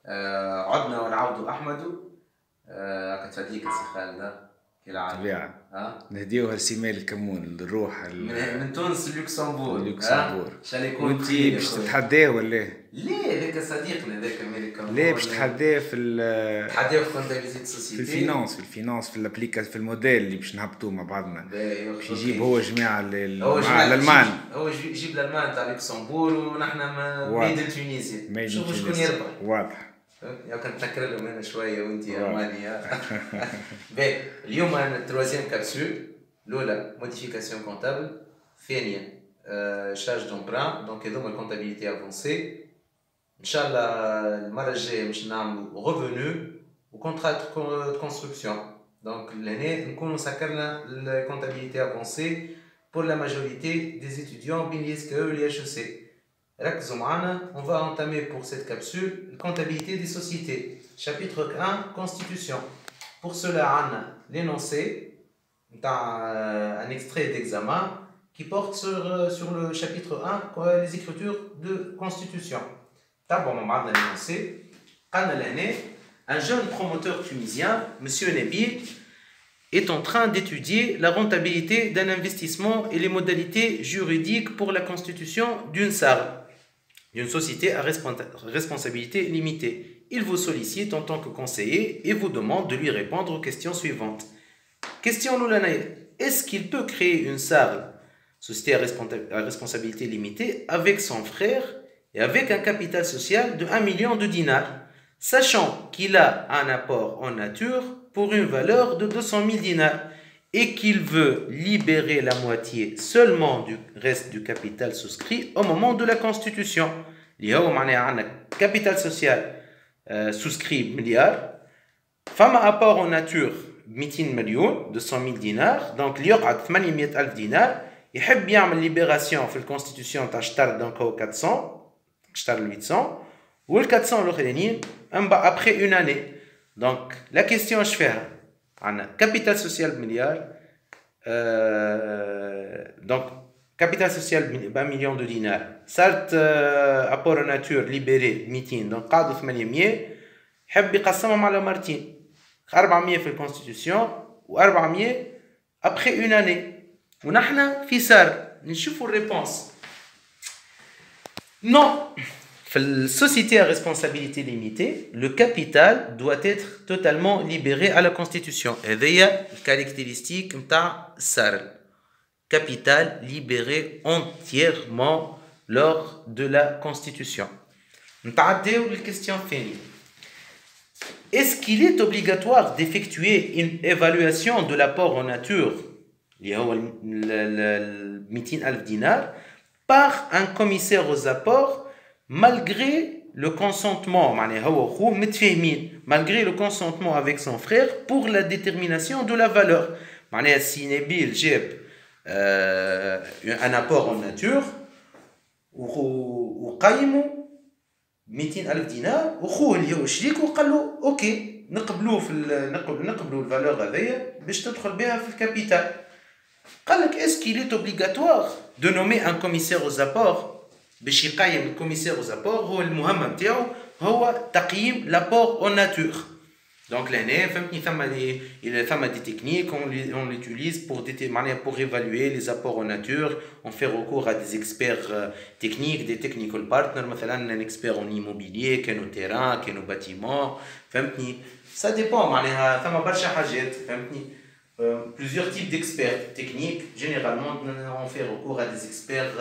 عدنا ونعود أحمد. كنت هديك السي خالد كالعادة. طبيعة. نهديوها لسميل الكمون الروح من تونس للوكسمبور. شال يكون وانتي باش تتحداه ولا؟ ليه ذاك صديقنا ذاك ميل الكمون. ليه باش تحداه في تحداه في كونتابيليتي سوسيتي. في الفينانس في الابليكاسيون في الموديل اللي باش نهبطوه مع بعضنا. باش يجيب هو جماعة مع الألمان. هو يجيب الألمان تاع لوكسمبور ونحن ميدن تونيزيا. شوفوا شكون يربح. واضح. يا كنت نكرر لهم انا شويه وانت يا ماني. اليوم انا التروازيام كابسول. الاولى موديفيكاسيون كونتابل، الثانيه شارج دومبران، دونك هذوما الكونتابيليتي افونسي. ان شاء الله المره الجايه باش نعملوا ريفونو وكونترا دو كونستركسيون. دونك لهنا نكونوا سكرنا الكونتابيليتي افونسي بور لا ماجوريتي دي étudiants بين اليسكو واللي اتش سي. On va entamer pour cette capsule la comptabilité des sociétés. Chapitre 1, Constitution. Pour cela, on a l'énoncé, un extrait d'examen qui porte sur le chapitre 1, les écritures de Constitution. D'abord, on a l'énoncé. Un jeune promoteur tunisien, M. Nebi, est en train d'étudier la rentabilité d'un investissement et les modalités juridiques pour la constitution d'une SARL, d'une société à responsabilité limitée. Il vous sollicite en tant que conseiller et vous demande de lui répondre aux questions suivantes. Question Loulanaï, est-ce qu'il peut créer une SARL, société à responsabilité limitée, avec son frère et avec un capital social de 1 million de dinars, sachant qu'il a un apport en nature pour une valeur de 200 000 dinars et qu'il veut libérer la moitié seulement du reste du capital souscrit au moment de la constitution. Il y a un capital social souscrit milliard, femme apport en nature 200 millions, 200 000 dinars, donc il y a 800 000 dinars, il veut bien une libération dans la constitution de donc 400, 800, ou le 400 après une année. Donc la question je fais, un capital social milliard, donc capital social 1 million de dinars, صارت apport en nature libéré 200, donc قاعدوا 800 حب يقسمهم على مرتين 400 في الكونستيتيوشن و400 après une année. ونحن في سار نشوفوا الريبونس. Non. Dans la société à responsabilité limitée, le capital doit être totalement libéré à la Constitution. Et c'est la caractéristique de la SARL. Capital libéré entièrement lors de la Constitution. On va passer à la question finie. Est-ce qu'il est obligatoire d'effectuer une évaluation de l'apport en nature, le 200 000 dinars, par un commissaire aux apports malgré le consentement, malgré le consentement avec son frère pour la détermination de la valeur. Si Nabil جاب un apport en nature وقيموا 200,000 دينار وخوه اللي هو شريك وقال له اوكي نقبلوا الفالور هذيا باش تدخل بها في الكابيتال. قال لك est-ce qu'il est obligatoire de nommer un commissaire aux apports باش يقيم الكوميسير aux apports. هو المهمه نتاعو هو تقييم لابور اون ناتور. دونك لهنا فهمتني ثم دي تكنيك on l'utilise pour évaluer les apports en nature. On fait recours à des experts techniques, des technical partners, مثلا un expert en immobilier كانوا terrain كانوا bâtiment فهمتني. ça dépend معناها ثم برشا حاجات فهمتني. Plusieurs types d'experts techniques. Généralement on fait recours à des experts